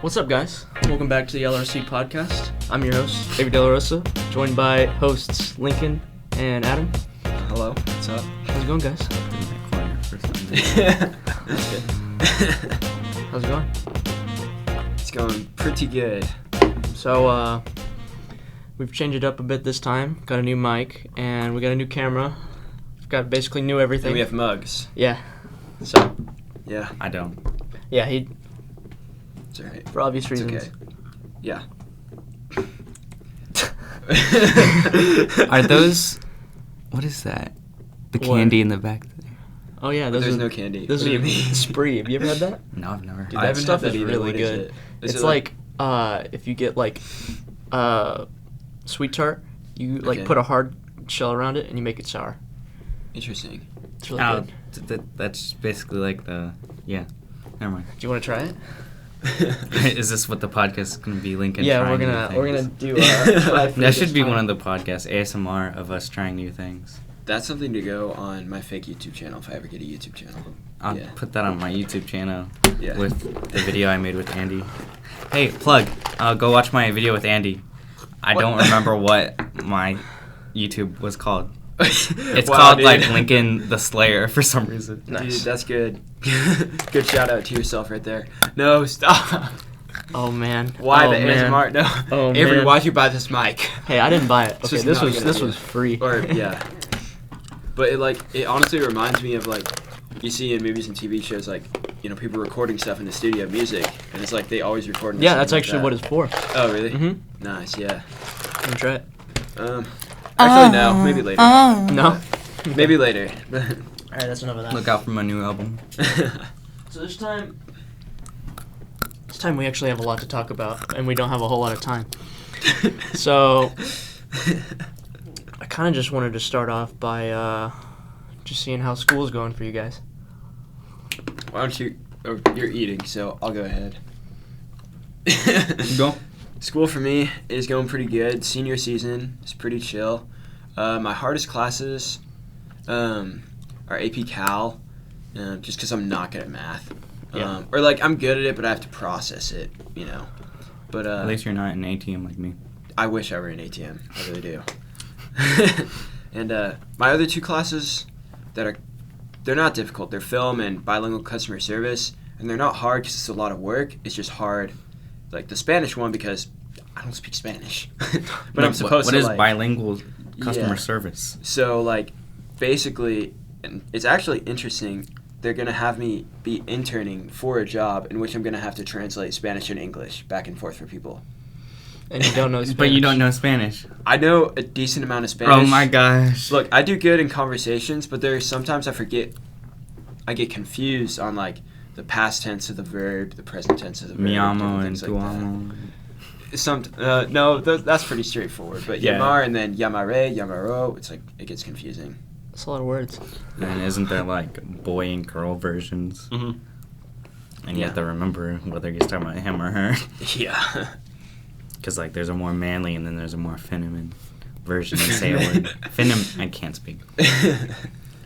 What's up, guys? Welcome back to the LRC podcast. I'm your host, David De La Rosa, joined by hosts Lincoln and Adam. Hello, what's up? How's it going, guys? That's good. How's it going? It's going pretty good. So, we've changed it up a bit this time. Got a new mic, and we got a new camera. We've got basically new everything. And we have mugs. Yeah. So. Yeah. I don't. Yeah, It's alright. for obvious reasons. It's okay. Yeah. Are those... What is that? The What? candy in the back there? Oh yeah, There's no candy. Those What do are you mean? Spree. Have you ever had that? No, I've never. Dude, That I haven't stuff had that is either. really What is good. it? Is It's it like if you get like sweet tart, you like Okay. put a hard shell around it and you make it sour. Interesting. It's really Oh, good. that's basically like the... Yeah. Never mind. Do you want to try it? Is this what the podcast is going to be, Lincoln? Yeah, trying we're new gonna things? do. That should be one of the podcasts, ASMR of us trying new things. That's something to go on my fake YouTube channel if I ever get a YouTube channel. I'll Yeah. put that on my YouTube channel Yeah. with the video I made with Andy. Hey, plug. Go watch my video with Andy. I What? don't remember what my YouTube was called. It's Wow, called dude. like Lincoln the Slayer for some reason. Nice. Dude, that's good. Good shout out to yourself right there. No, stop. Oh man. Why oh, the man. ASMR? No. Oh, Avery, man. why'd you buy this mic? Hey, I didn't buy it. This Okay, was this not a was good this idea. was free. Or yeah. But it honestly reminds me of like you see in movies and TV shows like people recording stuff in the studio, music, and it's like they always record. Yeah, that's actually what it's for. Oh really? Mhm. Nice, yeah. Can try it. Actually no, maybe later. No. Maybe later. All right, that's enough of that. Look out for my new album. So this time we actually have a lot to talk about, and we don't have a whole lot of time. So I kind of just wanted to start off by just seeing how school's going for you guys. Why don't you? Oh, you're eating, so I'll go ahead. Go. School for me is going pretty good. Senior season is pretty chill. My hardest classes are AP Cal, just because I'm not good at math. Yeah. Or like I'm good at it, but I have to process it, But At least you're not an ATM like me. I wish I were an ATM. I really do. And my other two classes they're not difficult. They're film and bilingual customer service, and they're not hard because it's a lot of work. It's just hard, like the Spanish one, because I don't speak Spanish. But I'm supposed What to. is like, bilingual customer Yeah. service? So like, basically, and it's actually interesting. They're gonna have me be interning for a job in which I'm gonna have to translate Spanish and English back and forth for people. And you don't know Spanish. But you don't know Spanish. I know a decent amount of Spanish. Oh my gosh. Look, I do good in conversations, but there's sometimes I get confused on like the past tense of the verb, the present tense of the verb, Mi different amo and things tu like amo. that. No, that's pretty straightforward. But Yeah. llamar and then llamaré, llamaro, it's like it gets confusing. That's a lot of words. And isn't there like boy and girl versions? Mm-hmm. And you Yeah. have to remember whether you're talking about him or her. Yeah. Because like there's a more manly and then there's a more feminine version of say a word. I can't speak.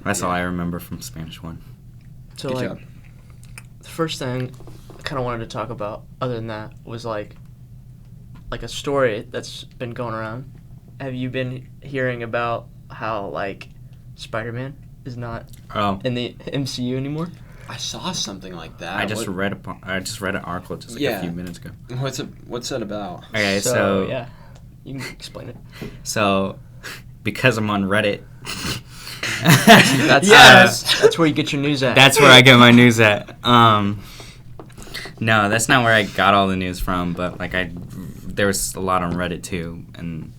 That's all I remember from Spanish 1. So Good like, job. the first thing I kind of wanted to talk about, other than that, was like a story that's been going around. Have you been hearing about how like Spider-Man is not Oh, in the MCU anymore? I saw something like that. I just read an article just like Yeah. a few minutes ago. What's that about? Okay, so yeah, you can explain it. So because I'm on Reddit. That's Yes! that's where you get your news at. That's where I get my news at. No, that's not where I got all the news from, but like there was a lot on Reddit too, and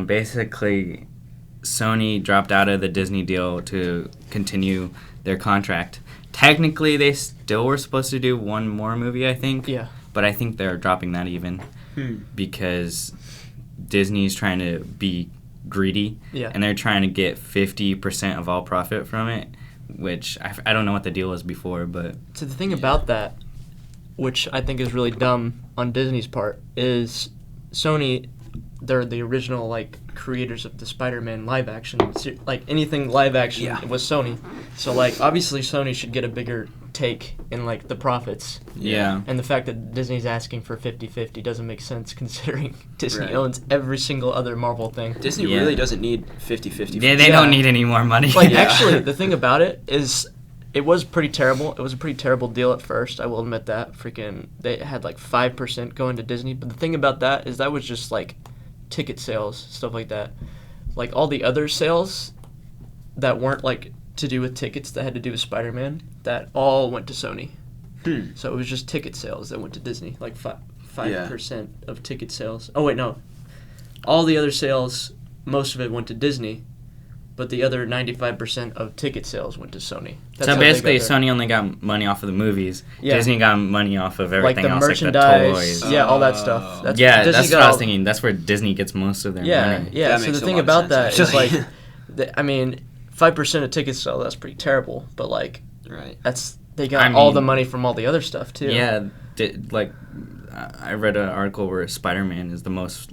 basically Sony dropped out of the Disney deal to continue their contract. Technically, they still were supposed to do one more movie, I think. Yeah. But I think they're dropping that even because Disney's trying to be greedy, Yeah. and they're trying to get 50% of all profit from it, which I don't know what the deal was before, but So the thing about that, which I think is really dumb on Disney's part, is Sony, they're the original like creators of the Spider-Man live action, like anything live action Yeah. was Sony. So like obviously Sony should get a bigger take in like the profits. Yeah. And the fact that Disney's asking for 50-50 doesn't make sense considering Disney Right. owns every single other Marvel thing. Disney Yeah. really doesn't need 50-50. They don't need any more money. Like Yeah. actually, the thing about it is, it was pretty terrible. It was a pretty terrible deal at first. I will admit that. Freaking, they had like 5% going to Disney. But the thing about that is that was just like ticket sales, stuff like that. Like all the other sales that weren't like to do with tickets that had to do with Spider-Man, that all went to Sony. So it was just ticket sales that went to Disney, like 5% of ticket sales. Oh wait, no, all the other sales, most of it went to Disney, but the other 95% of ticket sales went to Sony. That's So how they basically, got their- Sony only got money off of the movies. Yeah. Disney got money off of everything like the else, merchandise, like the toys. yeah, all that stuff. That's, Yeah, Disney that's got what I was all- thinking. That's where Disney gets most of their Yeah, money. yeah. That So makes the a thing lot of about that sense, is actually. like, I mean, 5% of ticket sales, that's pretty terrible. But like, Right. that's they got I all the mean- money from all the other stuff too. Yeah, like I read an article where Spider-Man is the most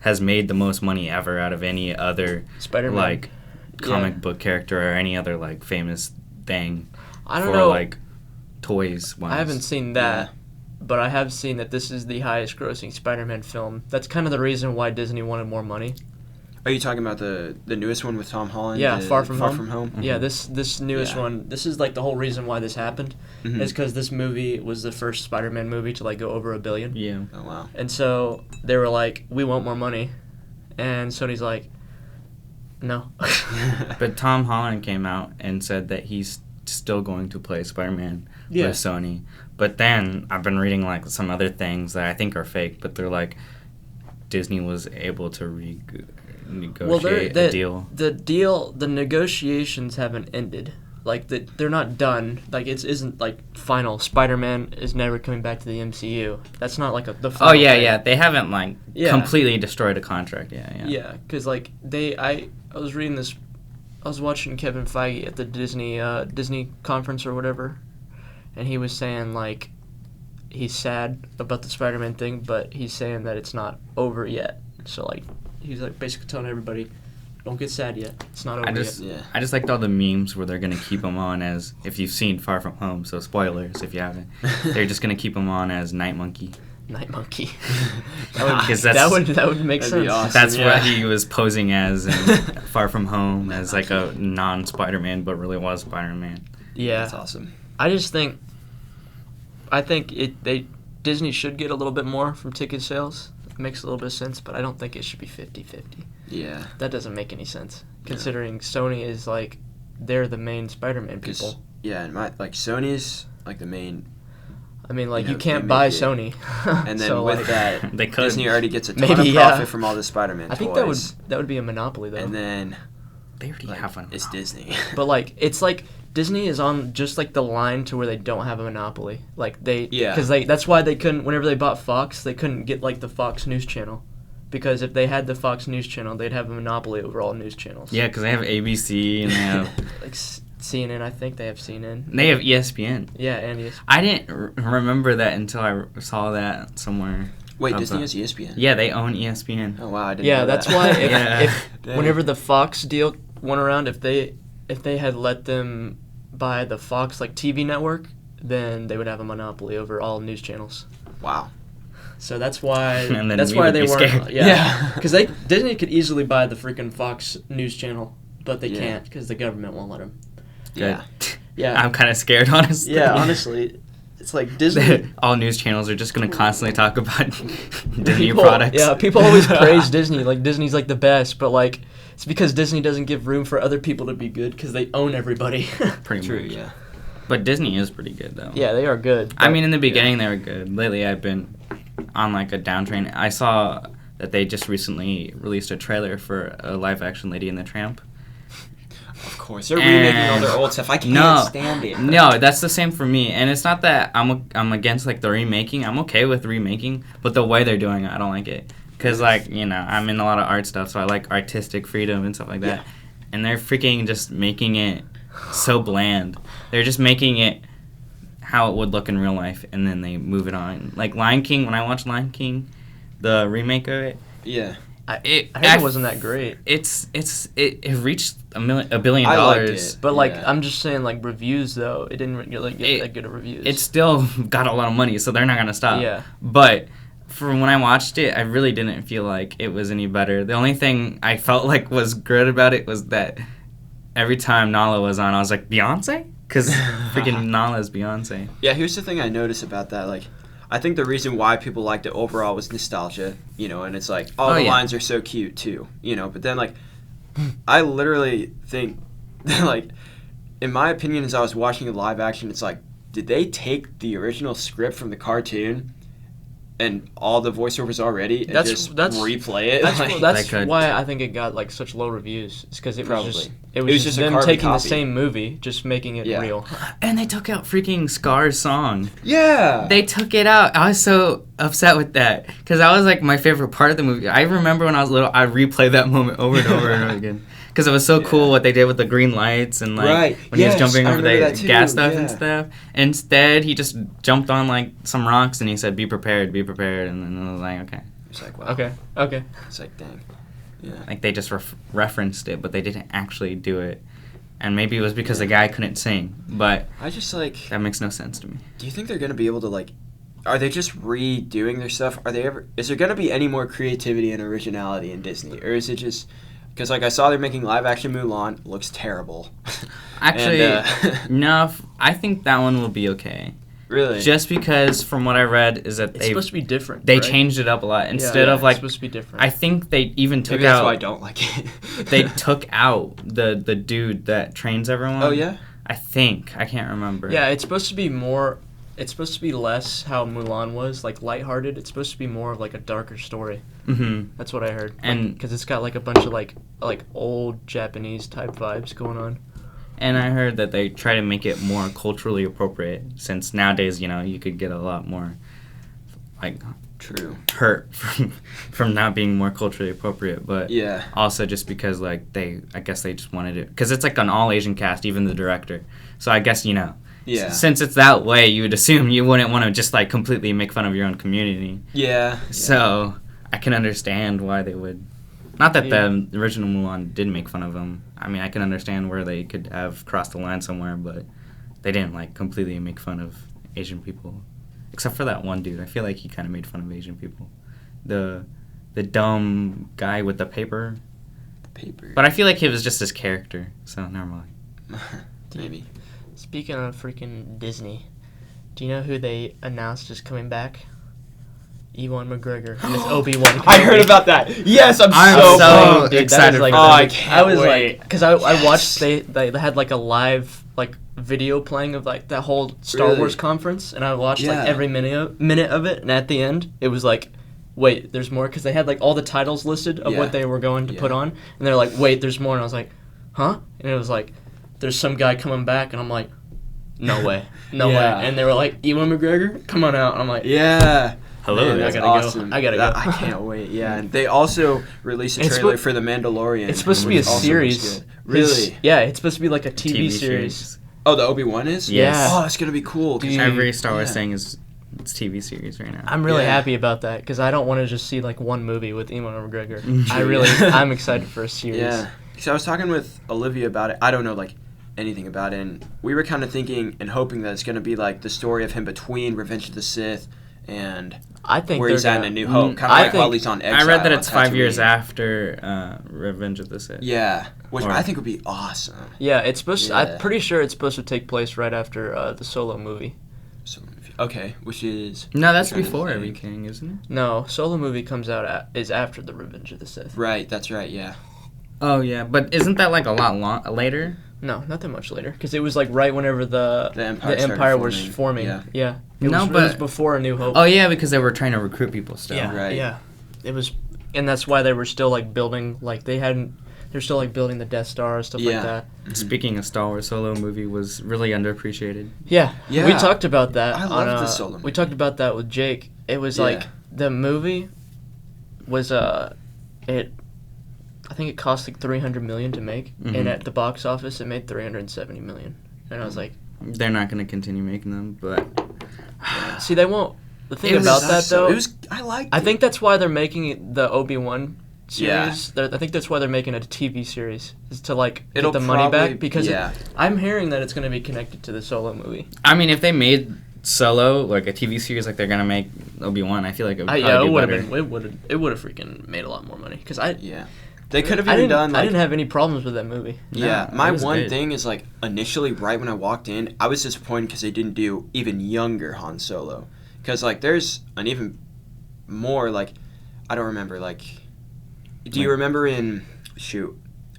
has made the most money ever out of any other Spider-Man. like comic Yeah. book character or any other like famous thing. I don't for know. like toys wise. I haven't seen that, but I have seen that this is the highest grossing Spider-Man film. That's kind of the reason why Disney wanted more money. Are you talking about the newest one with Tom Holland? Yeah, the Far From Home. Mm-hmm. Yeah, this newest Yeah. one. This is like the whole reason why this happened Mhm. is because this movie was the first Spider-Man movie to like go over $1 billion. Yeah. Oh wow. And so they were like, "We want more money," and Sony's like, "No." But Tom Holland came out and said that he's still going to play Spider-Man Yeah. with Sony. But then I've been reading like some other things that I think are fake, but they're like Disney was able to negotiate a deal. The negotiations haven't ended. Like they're not done. Like it isn't like final. Spider-Man is never coming back to the MCU. That's not like the final Oh yeah, thing. yeah. They haven't like Yeah. completely destroyed a contract. Yeah. Yeah, because like I was reading this, I was watching Kevin Feige at the Disney conference or whatever, and he was saying like he's sad about the Spider-Man thing, but he's saying that it's not over yet. So like he's like basically telling everybody, don't get sad yet. It's not over yet. Yeah. I just liked all the memes where they're gonna keep him on as, if you've seen Far From Home, so spoilers if you haven't. They're just gonna keep him on as Night Monkey. Night Monkey. Because that would make That'd be sense. awesome. That's Yeah. what he was posing as in Far From Home, as like a non-Spider-Man, but really was Spider-Man. Yeah, That's awesome. I think Disney should get a little bit more from ticket sales. It makes a little bit of sense, but I don't think it should be 50-50. Yeah. That doesn't make any sense, considering Sony is like, they're the main Spider-Man 'Cause- people. Yeah, and Sony's like the main, I mean, like, you you know, can't they buy make it. Sony. and then So, with like, that, They could. Disney already gets a ton Maybe, of yeah. profit from all the Spider-Man I think toys. that would be a monopoly though. And then They already like, have one. it's Disney. But like, it's like Disney is on just like the line to where they don't have a monopoly. Like because that's why they couldn't. Whenever they bought Fox, they couldn't get like the Fox News Channel, because if they had the Fox News Channel, they'd have a monopoly over all news channels. Yeah, because they have ABC and they have Like CNN, I think they have CNN. they have ESPN. Yeah, and ESPN. I didn't remember that until I saw that somewhere. Wait, Disney about- has ESPN? Yeah, they own ESPN. Oh wow, I didn't Yeah, know that's that. why Yeah. Dang. whenever the Fox deal went around, if they had let them buy the Fox like TV network, then they would have a monopoly over all news channels. Wow. So that's why And then that's we why would they be weren't. scared. Yeah, because Disney could easily buy the freaking Fox News Channel, but they Yeah. can't because the government won't let them. Yeah. Yeah, I'm kind of scared, honestly. yeah. Honestly, it's like Disney. All news channels are just going to constantly talk about Disney People- products. Yeah, people always praise Disney. Like Disney's like the best, but like it's because Disney doesn't give room for other people to be good because they own everybody. Pretty True, much. yeah. But Disney is pretty good, though. Yeah, they are good. I but- mean, in the beginning, they were good. Lately, I've been on like a downtrain. I saw that they just recently released a trailer for a live-action Lady and the Tramp. Of course. They're remaking all their old stuff. I can't No, stand it. No, that's the same for me. And it's not that I'm against like the remaking. I'm okay with remaking, but the way they're doing it, I don't like it. Cause like I'm in a lot of art stuff, so I like artistic freedom and stuff like that. Yeah. And they're freaking just making it so bland. They're just making it how it would look in real life, and then they move it on. Like Lion King, when I watched Lion King, the remake of it, Yeah. I heard it wasn't that great. It reached $1 billion. I liked it. But like, Yeah. I'm just saying, like reviews though, it didn't get that good of reviews. It still got a lot of money, so they're not gonna stop. Yeah. But from when I watched it, I really didn't feel like it was any better. The only thing I felt like was good about it was that every time Nala was on, I was like, Beyonce? Because freaking Nala's Beyonce. Yeah, here's the thing I noticed about that. Like, I think the reason why people liked it overall was nostalgia, and it's like, all the lines are so cute too, But then, like, I literally think, that, like, in my opinion, as I was watching the live action, it's like, did they take the original script from the cartoon and all the voiceovers already and just replay it? That's why I think it got like such low reviews. It's because it was just a them carbon taking copy. the same movie, just making it real. And they took out freaking Scar's song. Yeah. They took it out. I was so upset with that because that was like my favorite part of the movie. I remember when I was little, I replayed that moment over and over and over again because it was so cool what they did with the green lights and like when he was jumping over the gas stuff and stuff. Instead, he just jumped on like some rocks and he said, "Be prepared," and then I was like, okay. It's like, wow. Okay. It's like, dang. Yeah. Like they just referenced it, but they didn't actually do it. And maybe it was because the guy couldn't sing, but I just like. that makes no sense to me. Do you think they're gonna be able to like? Are they just redoing their stuff? Is there gonna be any more creativity and originality in Disney, or is it just? Because like I saw they're making live action Mulan. It looks terrible. Actually, no. I think that one will be okay. Really? Just because from what I read is that It's supposed to be different. They right? changed it up a lot instead of like. It's supposed to be different. I think they even took Maybe out. that's why I don't like it. They took out the dude that trains everyone. Oh yeah. I think I can't remember. Yeah, it's supposed to be more. It's supposed to be less how Mulan was, like lighthearted. It's supposed to be more of like a darker story. Mm-hmm. That's what I heard. And because it's got like a bunch of like old Japanese type vibes going on. And I heard that they try to make it more culturally appropriate, since nowadays you could get a lot more like True. hurt from not being more culturally appropriate. But Yeah. also just because like I guess they just wanted it because it's like an all Asian cast, even the director. So I guess Yeah. since it's that way, you would assume you wouldn't want to just like completely make fun of your own community. Yeah. So I can understand why they would. Not that the original Mulan didn't make fun of them. I mean, I can understand where they could have crossed the line somewhere, but they didn't like completely make fun of Asian people, except for that one dude. I feel like he kind of made fun of Asian people. The dumb guy with the paper. But I feel like it was just his character, so never mind. Maybe. Speaking of freaking Disney, do you know who they announced is coming back? Ewan McGregor and his Obi-Wan Kenobi. I heard about that. Yes, I'm so so Dude, excited like, for I that. can't I was wait. like, because I watched they had like a live like video playing of like that whole Star Really? Wars conference, and I watched Yeah. like every minute of it, and at the end it was like, wait, there's more, because they had like all the titles listed of Yeah. what they were going to Yeah. put on, and they're like, wait, there's more, and I was like, huh? And it was like, there's some guy coming back, and I'm like, no way, no Yeah. way, and they were like, Ewan McGregor, come on out, and I'm like, Yeah. Hello, Man, I That's gotta awesome. go. I gotta That- go. I can't wait. Yeah, and they also released a It's trailer spo- for The Mandalorian. it's supposed to be a which also looks series. good. Really? Yeah, it's supposed to be like a TV series. Oh, the Obi-Wan is? Yeah. Oh, that's gonna be cool. 'cause- Dude. Every Star Wars Yeah. thing is it's TV series right now. I'm really Yeah. happy about that because I don't want to just see like one movie with Ewan McGregor. Mhm. I'm excited for a series. Yeah. So I was talking with Olivia about it. I don't know like anything about it, and we were kind of thinking and hoping that it's gonna be like the story of him between Revenge of the Sith and I think where they're he's at gonna, in A New Hope, kind I of like think- while he's on exile. I read that on it's 5 years Tatooine. after Revenge of the Sith. Yeah, which Or- I think would be awesome. Yeah, it's supposed. Yeah. I'm pretty sure it's supposed to take place right after the Solo movie. So, okay, which is No, that's I'm trying to before think. everything, isn't it? No, Solo movie comes out is after the Revenge of the Sith. right. That's right. Yeah. Oh yeah, but isn't that like a lot later? No, not that much later, because it was like right whenever the Empire started Empire was forming. forming. Yeah. It No, was, it but- was before A New Hope. Oh yeah, because they were trying to recruit people still. yeah, right. yeah. It was, and that's why they were still like building. Like they're still like building the Death Star and stuff Yeah. like that. Speaking of Star Wars, Solo movie was really underappreciated. Yeah, Yeah. we talked about that. I on, loved the Solo We movie. talked about that with Jake. It was Yeah. like the movie was I think it cost like $300 million to make, Mhm. and at the box office it made $370 million. And I was like, They're not going to continue making them, but see, they won't. The thing It was about that though, it was. I liked. I think that's why they're making the Obi-Wan series. I think that's why they're making it a TV series, is to like It'll get the money probably- back, because yeah. I'm hearing that it's going to be connected to the Solo movie. I mean, if they made Solo like a TV series like they're gonna make Obi-Wan, I feel like it would probably Yeah, it be would have better. been. It would have freaking made a lot more money, because They could have I even didn't, done like. I didn't have any problems with that movie. Yeah, No, my it was one good. thing is like initially, right when I walked in, I was disappointed because they didn't do even younger Han Solo. Because like there's an even more like, I don't remember like. Do you Like- remember in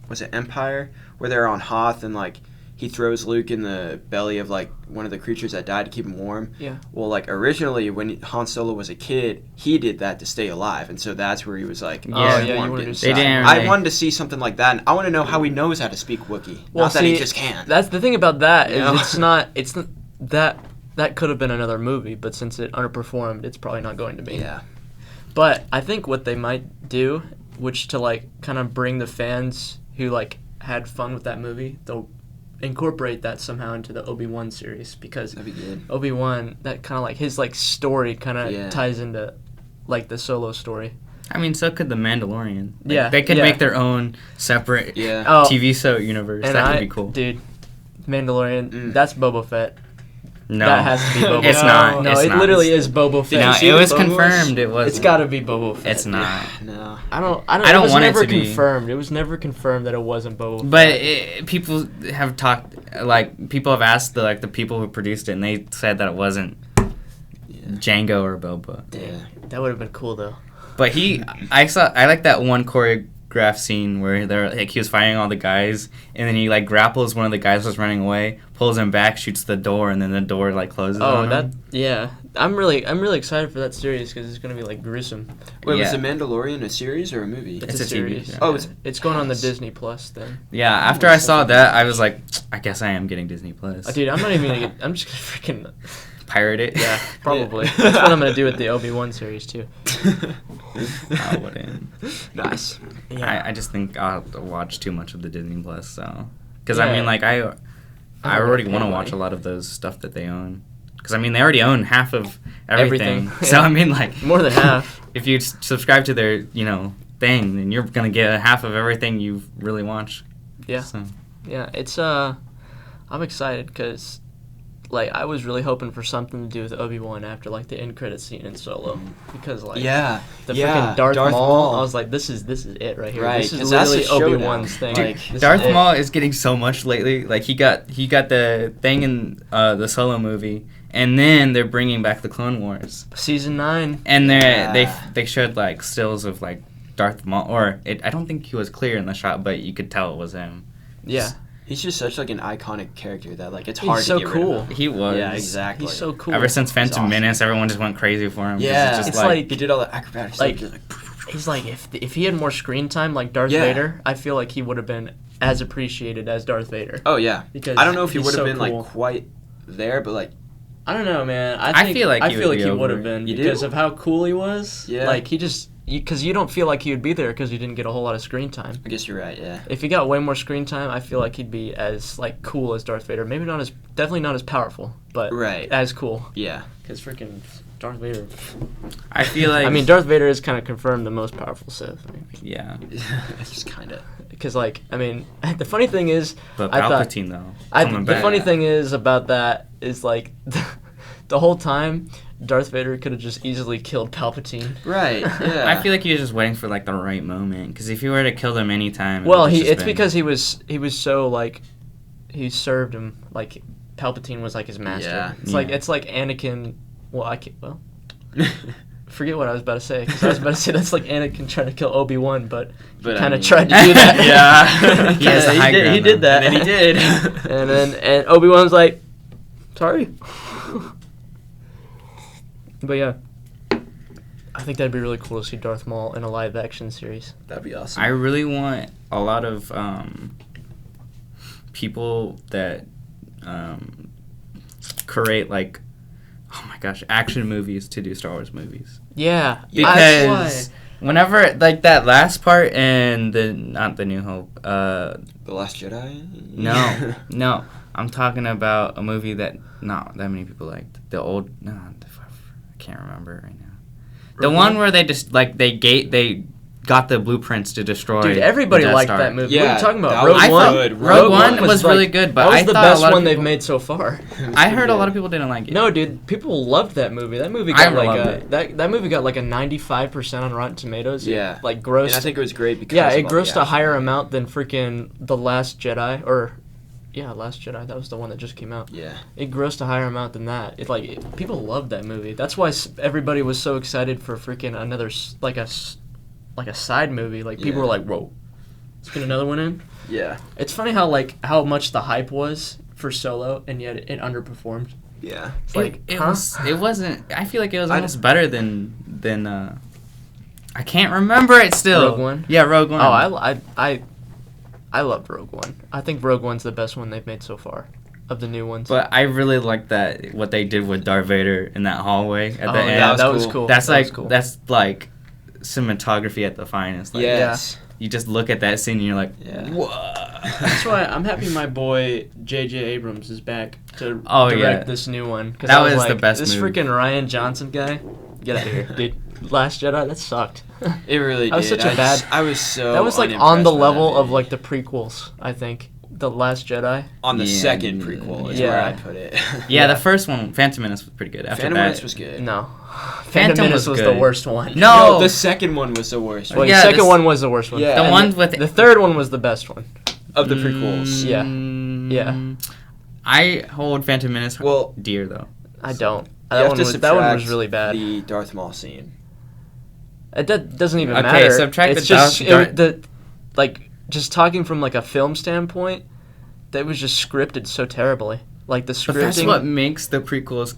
was it Empire where they're on Hoth and like he throws Luke in the belly of like one of the creatures that died to keep him warm? Yeah. Well, like originally when Han Solo was a kid, he did that to stay alive, and so that's where he was like, Yeah, you warmed wanted to inside. see- They didn't I really- wanted to see something like that, and I want to know how he knows how to speak Wookiee. Not that he just can. That's the thing about that is Yeah. it's not that could have been another movie, but since it underperformed, it's probably not going to be. Yeah. But I think what they might do, which to like kind of bring the fans who like had fun with that movie, they'll incorporate that somehow into the Obi-Wan series, because That'd be good. Obi-Wan, that kind of like his like story kind of Yeah. ties into like the Solo story. I mean, so could the Mandalorian. Like, Yeah, they could yeah. make their own separate Yeah. Oh, TV show universe. and That could be cool. Dude, Mandalorian, Mm. that's Boba Fett. No, That has to be Boba It's Fett. not. No, It's it not. literally is Boba Fett. No, see it the was Clone Wars? confirmed. It was. It's got to be Boba Fett. It's not. No. I don't I don't it was want it never to be. confirmed. It was never confirmed that it wasn't Boba Fett. But people have talked, like people have asked the people who produced it, and they said that it wasn't Yeah. Django or Boba. Yeah. That would have been cool though. But I like that one choreographed scene where they're like he was fighting all the guys, and then he like grapples one of the guys who's running away, pulls him back, shoots the door, and then the door like closes. Oh, on that him. yeah. I'm really excited for that series because it's gonna be like gruesome. Wait, was Yeah. The Mandalorian a series or a movie? It's a TV, series. yeah. Oh, it's- it's going on the Disney Plus thing. Yeah, after I saw that, I was like, I guess I am getting Disney Plus. Dude, I'm not even gonna get. I'm just gonna freaking. Pirate it. Yeah, probably. That's what I'm gonna do with the Obi-Wan series too. I wouldn't. Nice. I just think I'll have to watch too much of the Disney Plus, so because Yeah. I mean, like I don't already pay want to money. watch a lot of those stuff that they own. Because I mean, they already own half of everything. Everything, So yeah. I mean, like More than half. if you subscribe to their thing, then you're gonna get half of everything you've really watched. Yeah. So. Yeah, it's I'm excited because like I was really hoping for something to do with Obi-Wan after like the end credit scene in Solo, because like Yeah. the yeah. freaking Darth Maul, I was like, this is it right here. Right, This is 'cause that's literally his showdown. Obi-Wan's thing. Dude, This Darth is it. Maul is getting so much lately. Like he got the thing in the Solo movie, and then they're bringing back the Clone Wars, Season 9. and Yeah. they showed like stills of like Darth Maul, or I don't think he was clear in the shot, but you could tell it was him. Yeah. He's just such like an iconic character that like it's He's hard so to get cool. rid of him. He was. Yeah, exactly. He's so cool. Ever since Phantom awesome. Menace, everyone just went crazy for him. 'cause Yeah, it's It's just like- He did all the acrobatic Like- stuff. He's like, if he had more screen time like Darth Yeah. Vader, I feel like he would have been as appreciated as Darth Vader. Oh yeah. Because I don't know if he he's would have so been cool. like quite there, but like I don't know, man. I feel like he would be he over would have it. been You because do? of how cool he was. Yeah. Like he just because you don't feel like he would be there because he didn't get a whole lot of screen time. I guess you're right. Yeah. If he got way more screen time, I feel like he'd be as like cool as Darth Vader. Maybe not as definitely not as powerful, but Right. as cool. Yeah. Because freaking Darth Vader. I feel like. I mean, Darth Vader is kind of confirmed the most powerful Sith. Yeah, It's just kind of. Because like I mean, the funny thing is, but I thought- Palpatine though. the back. funny thing is about that is like the whole time Darth Vader could have just easily killed Palpatine. Right. Yeah. I feel like he was just waiting for like the right moment. Because if you were to kill them anytime, it Well, would've just it's been- because he was so like he served him like Palpatine was like his master. Yeah. It's like Anakin. Forget what I was about to say because I was about to say that's like Anakin trying to kill Obi-Wan, but he But, I kind of mean- tried to do that. Yeah. He has the high he ground, did though. that. And then he did. and Obi-Wan's like, sorry. But yeah, I think that'd be really cool to see Darth Maul in a live-action series. That'd be awesome. I really want a lot of people that create like, oh my gosh, action movies to do Star Wars movies. Yeah, Because whenever like that last part in not the New Hope, The Last Jedi. no, I'm talking about a movie that not that many people liked. The old I can't remember it right now. The one where they just like they got the blueprints to destroy. Dude, everybody the Death liked Star. that movie. Yeah, what are you talking about? that Rogue was One? good. Rogue One was like- really good, but that was I the thought best a lot of one they've people- made so far. I heard a lot of people didn't like it. No, dude, people loved that movie. That movie I got like loved a it. that movie got like a 95% on Rotten Tomatoes. Yeah. Like And grossed. I think it was great because Yeah, of it all the grossed a action. higher amount than freaking The Last Jedi Last Jedi. That was the one that just came out. Yeah. It grossed a higher amount than that. People loved that movie. That's why everybody was so excited for freaking another like a side movie. Like people Yeah. were like, "Whoa, let's get another one in." Yeah. It's funny how much the hype was for Solo, and yet it underperformed. Yeah. It's like it huh? wasn't. I feel like it was I almost better than. I can't remember it still. Rogue One? Yeah, Rogue One. Oh, I loved Rogue One. I think Rogue One's the best one they've made so far, of the new ones. But I really like that what they did with Darth Vader in that hallway at the end. yeah, that was was cool. That's That like was cool. that's like cinematography at the finest. Like, Yes. you just look at that scene and you're like, Yeah. whoa. That's why I'm happy my boy J.J. Abrams is back to Oh, direct yeah. this new one. 'Cause That I was the like, best This move. freaking Ryan Johnson guy, get out of here, dude. Last Jedi, that sucked. It really did. That was such a bad- I was so. That was like unimpressed on the by that level of movie. like the prequels. I think the Last Jedi. on the Yeah, second yeah, prequel is yeah. where I put it. Yeah, the first one, Phantom Menace, was pretty good. After Phantom that, Menace was good. No, Phantom Menace was was the good. worst one. No, the second one was the worst. Well, one. Yeah, the second this- one was the worst one. Yeah. the And one with the third one was the best one. of the prequels. Yeah. Mm, Yeah. I hold Phantom Menace Well, dear though. I don't. you That have one to was subtract really bad. The Darth Maul scene. It doesn't even Okay, matter. subtract it's the just Darth- just talking from like a film standpoint, that was just scripted so terribly. Like the But that's scripting. what makes the prequels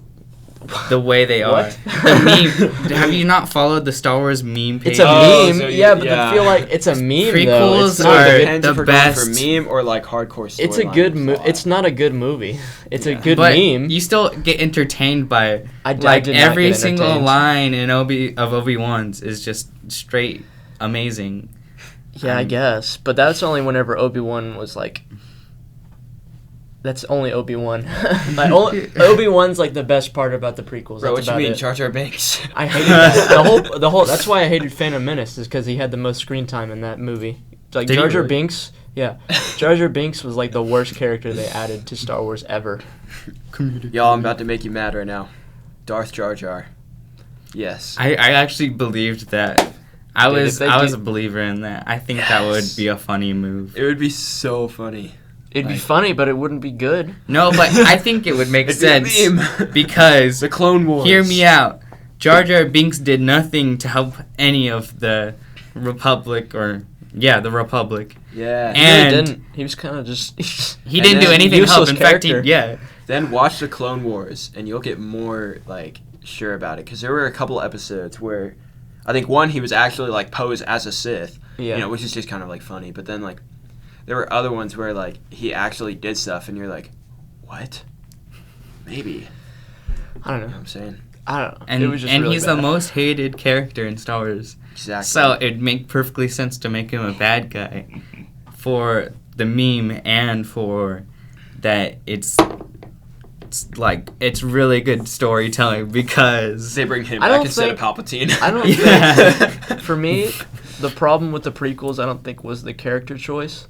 the way they are. What? The meme. Have you not followed the Star Wars meme page? It's a Oh, meme, so yeah, but yeah. I feel like it's a meme though. Prequels It's not are a good, Depends the if we're best. going for meme or like hardcore story. it's a good It's not a good movie. It's a Yeah. good But meme. you still get entertained by I like did not every get single entertained. line in Obi-Wan's is just straight amazing. Yeah, I guess, but that's only whenever Obi-Wan was like. That's only Obi-Wan. Like, Obi-Wan's like the best part about the prequels. Bro, what That's you about mean, it. Jar Jar Binks? I hated that. The whole. That's why I hated Phantom Menace, is because he had the most screen time in that movie. Like Did he Jar Jar really? Binks. Yeah, Jar Jar Binks was like the worst character they added to Star Wars ever. Y'all, I'm about to make you mad right now. Darth Jar Jar. Yes. I actually believed that. I Dude, was if they I was do- a believer in that. I think that would Yes. be a funny move. It would be so funny. It'd be Like- funny, but it wouldn't be good. No, but I think it would make It'd be a sense meme. because The Clone Wars. hear me out. Jar Jar Binks did nothing to help any of the Republic the Republic. Yeah. He And- really didn't. He was kind of just. He And didn't do then anything to help. useless In fact, character. Then watch the Clone Wars, and you'll get more like sure about it. Because there were a couple episodes where, I think one he was actually like posed as a Sith, Yeah. you know, which is just kind of like funny. But then like, there were other ones where like he actually did stuff, and you're like, what? Maybe. I don't You know know. what I'm saying? I don't know. And it was just and really he's bad. the most hated character in Star Wars. Exactly. So it'd make perfectly sense to make him a bad guy for the meme and for that it's really good storytelling because they bring him I back don't instead of think- Palpatine. I don't Yeah. think. For me, the problem with the prequels, I don't think was the character choice,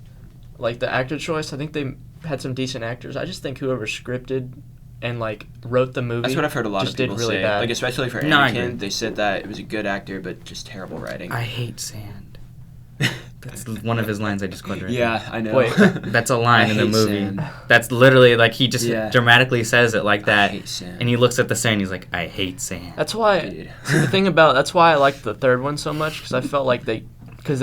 like the actor choice. I think they had some decent actors. I just think whoever scripted and like wrote the movie. That's what I've heard a lot just of people did really say. bad. Like especially for No, I agree. Anakin, they said that it was a good actor, but just terrible writing. I hate sand. That's one of his lines I just quoted. Right Yeah, I know. Wait. now. That's a line I in the hate movie. sand. That's literally like he just Yeah. dramatically says it like I that, hate sand. and he looks at the sand. He's like, "I hate sand." That's why. Dude. See, the thing about that's why I liked the third one so much, because I felt like they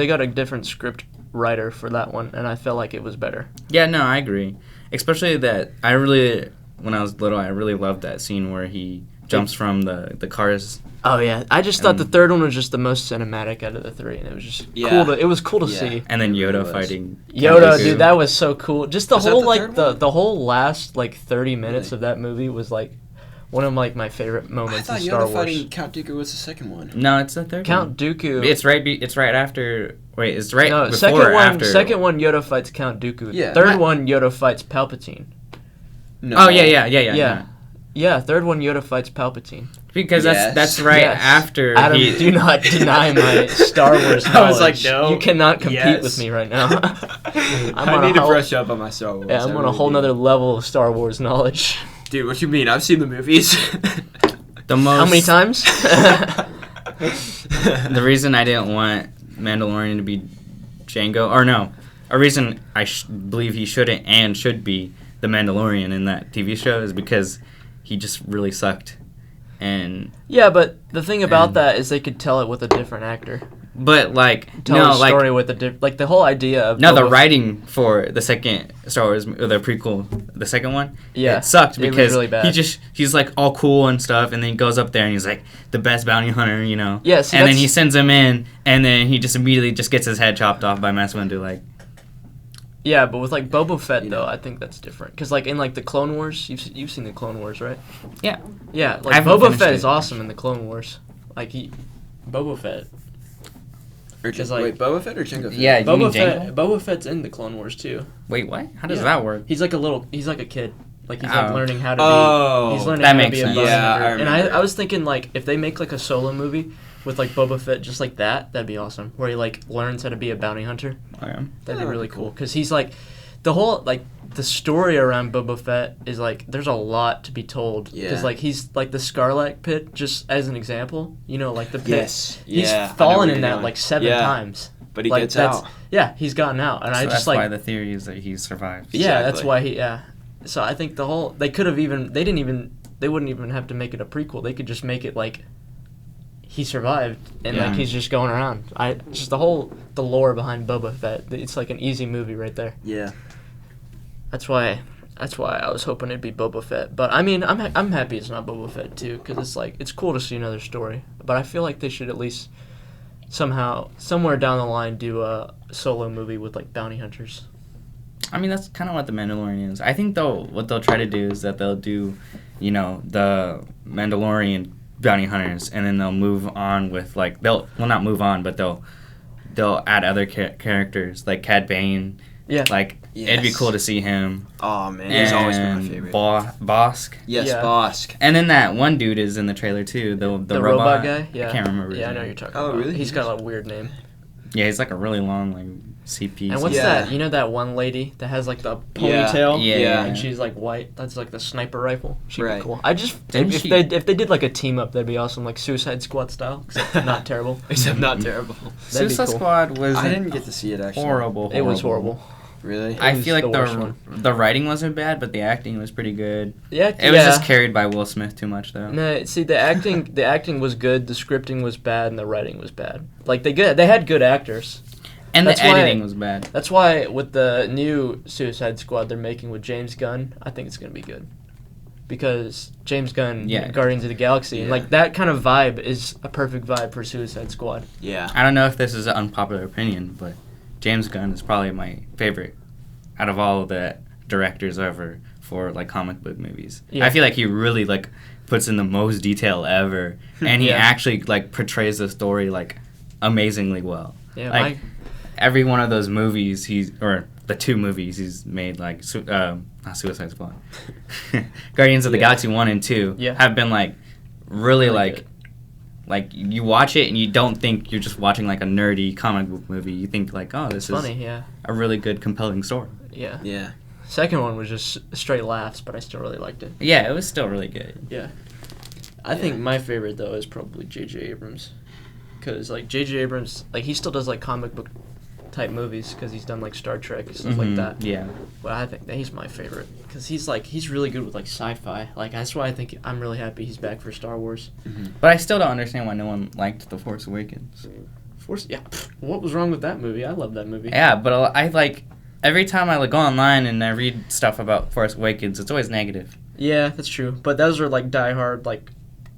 got a different script writer for that one, and I felt like it was better. Yeah, no, I agree. Especially that when I was little, I really loved that scene where he jumps from the cars. Oh yeah, I just thought the third one was just the most cinematic out of the three, and it was just Yeah. cool. It was cool to Yeah. see. And then It really Yoda was. fighting Yoda, Count Dooku. dude, that was so cool. Just the Was that whole the like third the one? the whole last like 30 minutes Really? of that movie was like one of like my favorite I moments thought in Star Yoda Wars. fighting Count Dooku was the second one. No, it's the third Count one. Dooku. It's right. It's right after. Wait, it's right no, before second or one. after. Second one, Yoda fights Count Dooku. Yeah. Third What? one, Yoda fights Palpatine. No. Oh yeah. Yeah, third one, Yoda fights Palpatine. Because Yes. that's right Yes. after Adam, he... do not deny my Star Wars knowledge. I was like, no. You cannot compete Yes. with me right now. I need to brush up on my Star Wars. Yeah, I'm I on a really whole do. nother level of Star Wars knowledge. Dude, what you mean? I've seen the movies. The most... How many times? The reason I didn't want Mandalorian to be Jango, or no, a reason I believe he shouldn't and should be the Mandalorian in that TV show is because he just really sucked. And Yeah, but the thing about And- that is they could tell it with a different actor. but like Tell no a story like with a like the whole idea of no the Boba- writing for the second Star Wars or the prequel, the second one, Yeah, it sucked it was because really bad. he's like all cool and stuff, and then he goes up there and he's like the best bounty hunter, you know. Yeah, see, and then that's- he sends him in, and then he just immediately just gets his head chopped off by Mace Windu. Like Yeah, but with like Boba Fett You though, know. I think that's different. Cause like in like the Clone Wars, you've seen the Clone Wars, right? yeah, Yeah, I like haven't Boba finished Fett it. is awesome in the Clone Wars. Like Boba Fett. Or It's like- wait, Boba Fett or Jango Fett? Yeah. You mean Jango? Boba Fett's in the Clone Wars too. Wait, what? How does Yeah. that work? He's like a kid. Like he's Oh. like learning how to Oh, be. He's learning that how to makes be a sense. bounty Yeah, hunter. I And remember. I was thinking like if they make like a solo movie with like Boba Fett just like that, that'd be awesome. Where he like learns how to be a bounty hunter. Okay. That'd That be would really be cool. cool. Because he's like, the whole like the story around Boba Fett is like there's a lot to be told. Yeah. Because like he's like the Scarlet Pit, just as an example. You know, like the pit. Yes. He's Yeah, I know fallen where in you're that going. like 7 Yeah. times. But he Like, gets that's- out. Yeah, he's gotten out, and So I that's just like why the theory is that he survived. yeah, that's Exactly. why he yeah. So I think the whole they could have even they wouldn't even have to make it a prequel. They could just make it like he survived and Yeah. like he's just going around. Just the lore behind Boba Fett. It's like an easy movie right there. Yeah. That's why I was hoping it'd be Boba Fett. But I mean, I'm happy it's not Boba Fett too, because it's like it's cool to see another story. But I feel like they should at least somehow somewhere down the line do a solo movie with like bounty hunters. I mean, that's kind of what the Mandalorian is. I think what they'll try to do is that they'll do, you know, the Mandalorian bounty hunters, and then they'll move on with like not move on, but they'll add other characters like Cad Bane. Yeah. Like it'd be Yes. cool to see him. Oh man, he's always been my And favorite. Bosk. Yes, Yeah. Bosk. And then that one dude is in the trailer too. The robot guy. Yeah. I can't remember. his Yeah, I know name. what you're talking Oh, about. really? He's got a weird name. Yeah, he's like a really long like CP. And what's Yeah. that? You know that one lady that has like the ponytail? Yeah. And she's like white. That's like the sniper rifle. She'd Right. be cool. I just Didn't if she- they did like a team up, that'd be awesome, like Suicide Squad style. Except not terrible. Except not terrible. That'd be Suicide cool. Squad was I didn't get to see it actually. horrible. It was horrible. Really? I It was feel like the worst one. the writing wasn't bad, but the acting was pretty good. Yeah. It was just carried by Will Smith too much though. No, see the acting was good, the scripting was bad, and the writing was bad. Like they had good actors. And the That's why- editing was bad. That's why with the new Suicide Squad they're making with James Gunn, I think it's gonna be good. Because James Gunn, Yeah. Guardians of the Galaxy, and Yeah. like that kind of vibe is a perfect vibe for Suicide Squad. Yeah. I don't know if this is an unpopular opinion, but James Gunn is probably my favorite out of all of the directors ever for like comic book movies. Yeah. I feel like he really like puts in the most detail ever, and he Yeah. actually like portrays the story like amazingly well. Yeah, Like every one of those movies or the 2 movies he's made, like not Suicide Squad, Guardians of the Yeah. Galaxy 1 and 2 Yeah. have been like really Really like good. like you watch it and you don't think you're just watching like a nerdy comic book movie. You think like, oh, this It's is funny, yeah. a really good, compelling story. Yeah. Yeah. Second one was just straight laughs, but I still really liked it. Yeah, it was still really good. Yeah. I think my favorite though is probably J.J. Abrams, because like J.J. Abrams, like he still does like comic book type movies because he's done like Star Trek and stuff like Mhm, that. Yeah. But I think that he's my favorite because he's really good with like sci-fi. Like that's why I think I'm really happy he's back for Star Wars. But I still don't understand why no one liked The Force Awakens. Force, yeah. What was wrong with that movie? I love that movie. Yeah, but I like every time I like go online and I read stuff about Force Awakens, it's always negative. Yeah, that's true. But those are like diehard like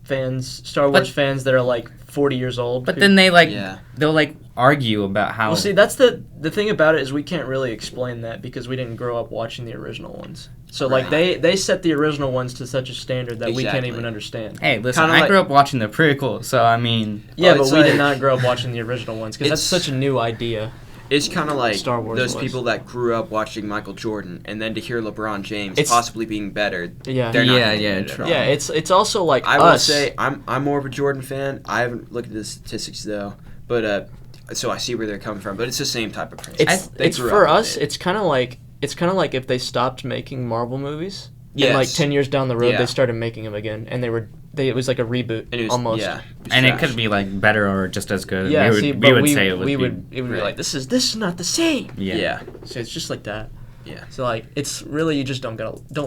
fans, Star Wars fans that are like 40 years old. But then they like Yeah. they'll like argue about how. Well, see, that's the thing about it is we can't really explain that because we didn't grow up watching the original ones. So like they set the original ones to such a standard that we can't Exactly. even understand. Hey, listen, Kinda I like- grew up watching the prequel, so I mean, Yeah, Well, but it's we like- did not grow up watching the original ones because that's It's- such a new idea. it's kind of like Star Wars those was. people that grew up watching Michael Jordan, and then to hear LeBron James It's- possibly being better, Yeah. they're not Yeah, gonna yeah, get it at true. all. Yeah, it's also like I us. will say I'm more of a Jordan fan. I haven't looked at the statistics though, but so I see where they're coming from. But it's the same type of principle. It's grew for up with us. it. It's kind of like if they stopped making Marvel movies. Yes. And like 10 years down the road, Yeah. they started making them again, and it was like a reboot And it was, almost. Yeah, And it trash. could be like better or just as good. Yeah, we would say it would be. it would be Right. like this is not the same. Yeah. So it's just like that. Yeah. So like it's really you just don't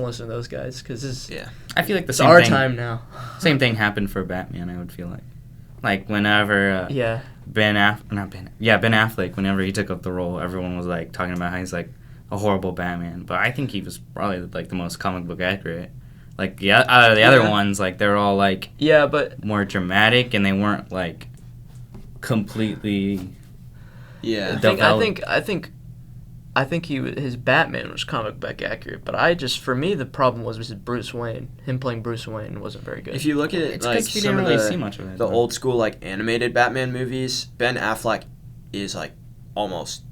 listen to those guys because Yeah. I feel like the it's same our thing. time now. Same thing happened for Batman. I would feel like whenever Yeah. Ben Affleck, whenever he took up the role, everyone was like talking about how he's like a horrible Batman. But I think he was probably like the most comic book accurate. Like out of the other ones, like they're all like Yeah, but more dramatic and they weren't like completely. Yeah. I think his Batman was comic book accurate, but for me the problem was his Bruce Wayne. Him playing Bruce Wayne wasn't very good. If you look at It's like because we some didn't of really the see much of it. the but- old school like animated Batman movies, Ben Affleck is like almost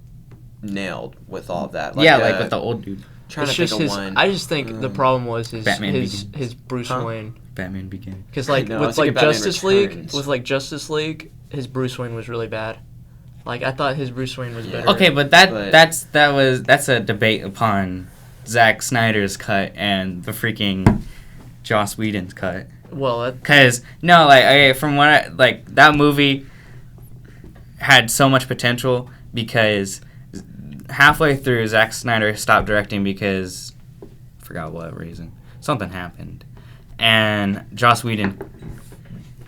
nailed with all of that. Like with the old dude, trying it's to just think of his. one. I just think the problem was Batman Begins. his Bruce Huh? Wayne. Batman Begins. Because like No, I with was like thinking Batman Justice Returns. League, his Bruce Wayne was really bad. Like I thought his Bruce Wayne was Yeah. better. Okay, but that's a debate upon Zack Snyder's cut and the freaking Joss Whedon's cut. Well, Cause no, like okay, from what that movie had so much potential because halfway through Zack Snyder stopped directing because forgot what reason something happened, and Joss Whedon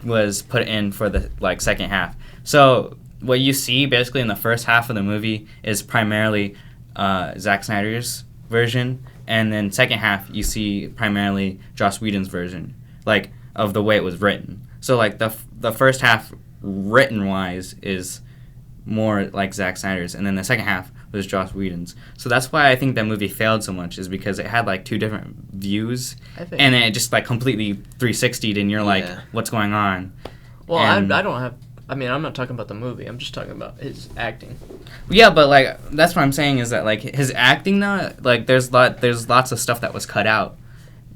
was put in for the second half. So what you see basically in the first half of the movie is primarily Zack Snyder's version, and then second half you see primarily Joss Whedon's version, like of the way it was written. So like the first half written wise is more like Zack Snyder's, and then the second half was Joss Whedon's. So that's why I think that movie failed so much, is because it had like two different views, I think. and then it just like completely 360'd, and you're like, Yeah. what's going on? Well, And- I don't have. I mean, I'm not talking about the movie. I'm just talking about his acting. Yeah, but like that's what I'm saying is that like his acting though, like there's lots of stuff that was cut out.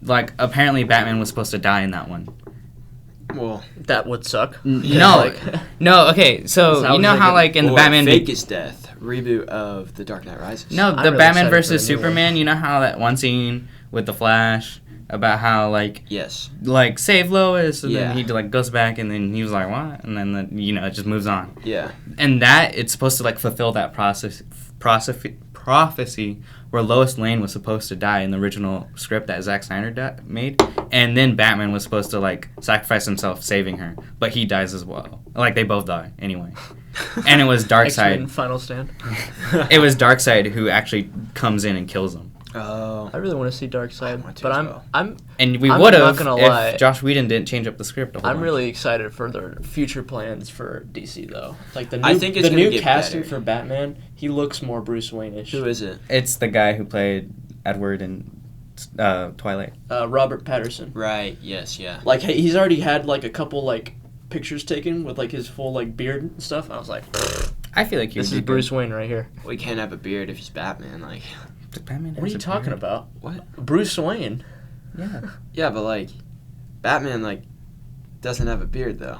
Like apparently Batman was supposed to die in that one. Well, That would suck. No, Like, no. Okay, so How you know was it how gonna- like in the or Batman Fakest Death reboot of The Dark Knight Rises. No, I'm the really Batman excited versus for the new one. Superman. You know how that one scene with the Flash about how like Yes. save Lois, and Yeah. then he like goes back, and then he was like what, and then it just moves on. Yeah. And that it's supposed to like fulfill that prophecy where Lois Lane was supposed to die in the original script that Zack Snyder made, and then Batman was supposed to like sacrifice himself saving her, but he dies as well. Like they both die anyway. And it was X-Men Darkseid. Final Stand. It was Darkseid who actually comes in and kills him. Oh. I really want to see I Darkseid, want to but as I'm well. I'm And we I'm would not have gonna if lie. Josh Whedon didn't change up the script a whole I'm bunch. really excited for their future plans for DC though. Like the new, I think it's the gonna new get casting better. for Batman, he looks more Bruce Wayne-ish. Who is it? It's the guy who played Edward in Twilight. Robert Patterson. Right. Yes. Yeah. Like he's already had like a couple like pictures taken with like his full like beard and stuff. I was like, I feel like he this would is be Bruce Wayne right here. We can't have a beard if he's Batman. Like. good. Batman What are has you a talking beard. about? What? Bruce Wayne. Yeah. Yeah, but like, Batman like doesn't have a beard though.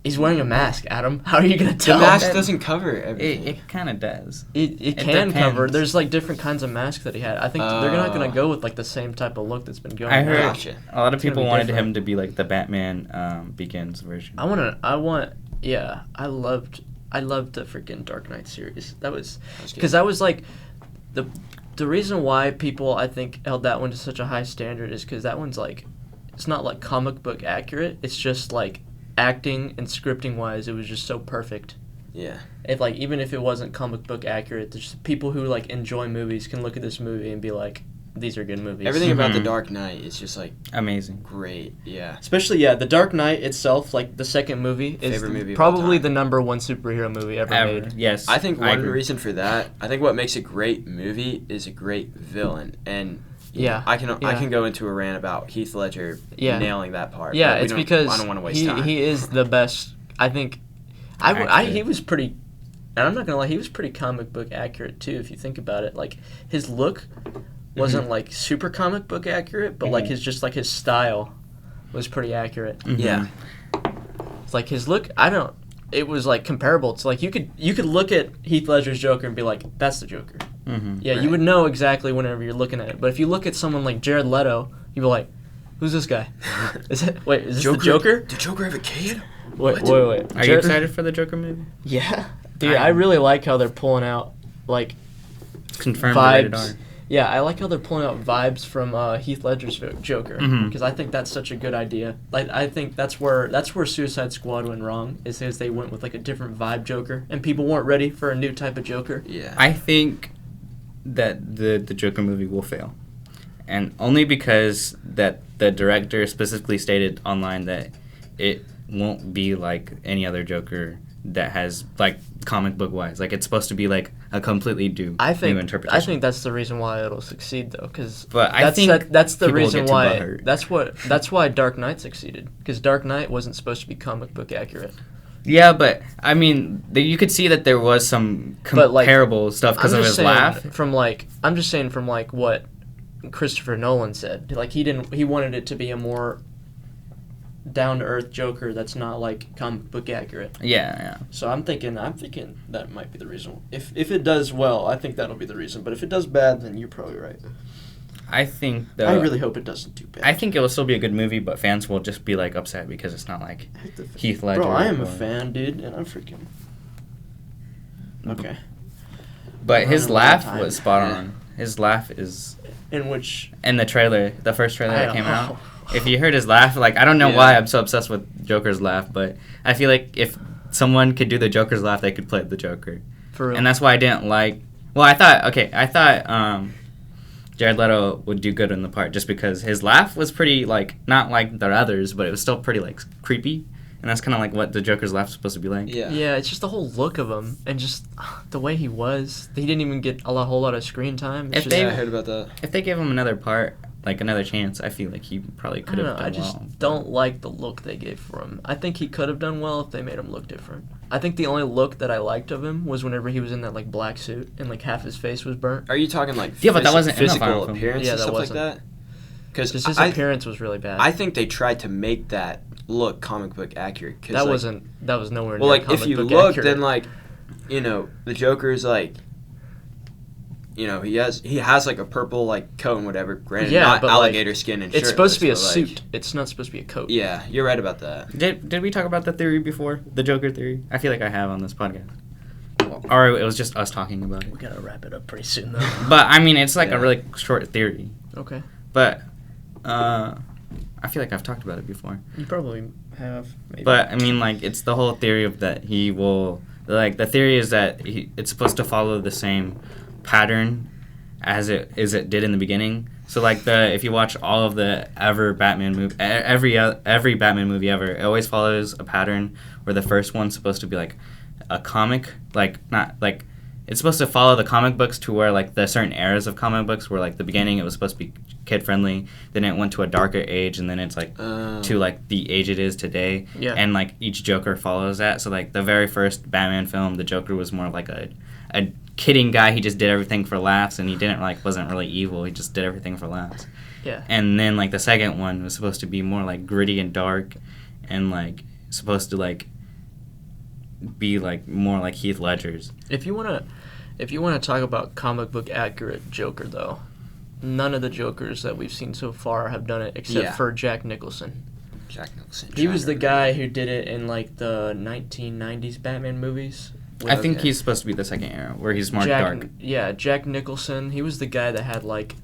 He's wearing a mask, Adam. How are you gonna The tell? mask that- doesn't cover everything. It kind of does. It can cover. depends. There's like different kinds of masks that he had. I think they're not gonna go with like the same type of look that's been going. I heard on. Gotcha. a lot of It's gonna people be wanted different. him to be like the Batman Begins version. I loved the freaking Dark Knight series. That was That's good. because that was like the reason why people I think held that one to such a high standard is because that one's like it's not like comic book accurate. It's just like acting and scripting wise, it was just so perfect. Yeah. If like even if it wasn't comic book accurate, there's people who like enjoy movies can look at this movie and be like, these are good movies. Everything about The Mhm. Dark Knight is just like Amazing. great. Yeah. Especially The Dark Knight itself, like the second movie, is Favorite movie of all probably time. the number one superhero movie ever made. Yes. I think one agree. reason for that, I think what makes a great movie is a great villain, and Yeah. I Yeah. can go into a rant about Heath Ledger Yeah. nailing that part. Yeah, but we it's don't- because I don't want to waste time. he is the best. I think he Actually. was pretty. and I'm not gonna lie, he was pretty comic book accurate too. If you think about it, like his look wasn't like super comic book accurate, but like his style was pretty accurate. Yeah. It's like his look. It was like comparable. It's like you could look at Heath Ledger's Joker and be like, that's the Joker. Yeah, Right. you would know exactly whenever you're looking at it. But if you look at someone like Jared Leto, you'd be like, who's this guy? Is this the Joker? Did Joker have a kid? Wait. Are you excited for the Joker movie? Yeah, dude, I really like how they're pulling out like Confirmed rated R. vibes. Yeah, I like how they're pulling out vibes from Heath Ledger's Joker because I think that's such a good idea. Like I think that's where Suicide Squad went wrong is because they went with like a different vibe Joker and people weren't ready for a new type of Joker. Yeah. I think that the Joker movie will fail, and only because that the director specifically stated online that it won't be like any other Joker that has like comic book wise, like it's supposed to be like a completely new interpretation. I think that's the reason why it'll succeed though, because that's the people will reason get too why butthurt. that's why Dark Knight succeeded, because Dark Knight wasn't supposed to be comic book accurate. Yeah, but I mean, you could see that there was some But, like, comparable stuff because of his laugh. I'm just saying from like what Christopher Nolan said. Like he wanted it to be a more down to earth Joker that's not like comic book accurate. Yeah. So I'm thinking that might be the reason. If it does well, I think that'll be the reason. But if it does bad, then you're probably right. I think I really hope it doesn't do bad. I think it will still be a good movie, but fans will just be like upset because it's not like Heath Ledger. Bro, I am a fan, dude, and I'm freaking. Okay. But his Running laugh out of was time. spot Yeah. on. His laugh is In which in the trailer, the first trailer I that don't came know. out. If you heard his laugh, like I don't know Yeah. why I'm so obsessed with Joker's laugh, but I feel like if someone could do the Joker's laugh, they could play the Joker. for real. And that's why I didn't like. Well, I thought Jared Leto would do good in the part just because his laugh was pretty like not like the others, but it was still pretty like creepy, and that's kind of like what the Joker's laugh is supposed to be like. Yeah. Yeah, it's just the whole look of him and just the way he was. He didn't even get whole lot of screen time. It's If just, they- Yeah, I heard about that. If they gave him another part, like another chance, I feel like he probably I could don't have know. done I just well. don't like the look they gave for him. I think he could have done well if they made him look different. I think the only look that I liked of him was whenever he was in that like black suit and like half his face was burnt. Are you talking like Yeah, but that wasn't in the physical final film. appearance Yeah, and that stuff wasn't. like that? Because Just his appearance was really bad. I think they tried to make that look comic book accurate. 'Cause, that like, was nowhere near Well, like if comic you book look, accurate. then like, the Joker's like, he has like a purple like coat and whatever. Granted, Yeah, not but, like, alligator skin and it's supposed to be a shirtless, but, like, suit. It's not supposed to be a coat. Yeah, you're right about that. Did we talk about the theory before? The Joker theory? I feel like I have on this podcast. Or it was just us talking about it. We gotta wrap it up pretty soon though. But I mean, it's like Yeah. a really short theory. Okay. But I feel like I've talked about it before. You probably have. Maybe. But I mean, like it's the whole theory of that he will like the theory is that it's supposed to follow the same pattern as it did in the beginning. So like if you watch all of the every Batman Batman movie ever, it always follows a pattern where the first one's supposed to be like a comic, like not like it's supposed to follow the comic books to where like the certain eras of comic books where like the beginning it was supposed to be kid friendly, then it went to a darker age, and then it's like to like the age it is today. Yeah. And like each Joker follows that. So like the very first Batman film, the Joker was more like a kidding guy. He just did everything for laughs, and he wasn't really evil. He just did everything for laughs. Yeah. And then like the second one was supposed to be more like gritty and dark, and like supposed to like be like more like Heath Ledger's. If you wanna talk about comic book accurate Joker though, none of the Jokers that we've seen so far have done it except for Jack Nicholson. Jack Nicholson. He was the guy who did it in like the 1990s Batman movies. I think he's supposed to be the second era where he's more dark. Yeah, Jack Nicholson. He was the guy that had like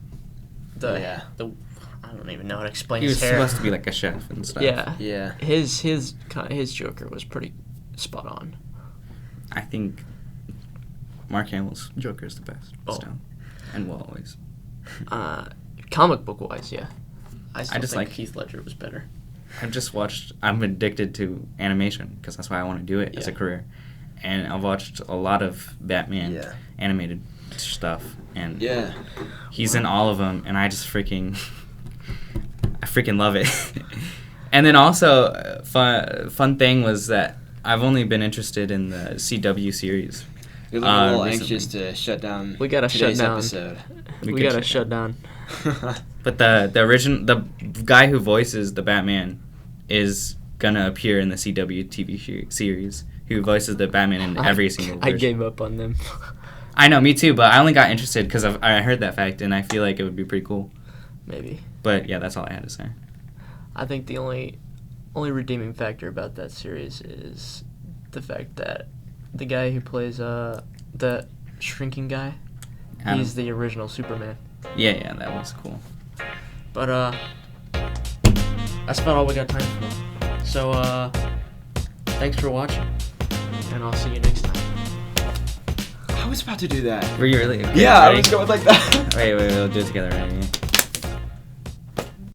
the I don't even know how to explain He his was hair. supposed to be like a chef and stuff. Yeah. Yeah. His Joker was pretty spot on. I think Mark Hamill's Joker is the best. Oh. Still. And will always. Comic book wise, yeah. I still just think like- Heath Ledger was better. I'm addicted to animation because that's why I want to do it as a Yeah. career. And I've watched a lot of Batman Yeah. animated stuff, and Yeah. he's in all of them, and I freaking love it. And then also, fun thing was that I've only been interested in the CW series You're looking a little recently. anxious to shut down We gotta today's shut down. episode. We could gotta shut down. But the guy who voices the Batman is gonna appear in the CW TV series. Who voices the Batman in every single version. I gave up on them. I know, me too. But I only got interested because I heard that fact, and I feel like it would be pretty cool. Maybe. But yeah, that's all I had to say. I think the only redeeming factor about that series is the fact that the guy who plays the shrinking guy, Adam. he's the original Superman. Yeah, that was cool. But that's about all we got time for. So thanks for watching, and I'll see you next time. I was about to do that. Were you really? Okay, Yeah, I ready? was going like that. Wait, we'll do it together. Ready?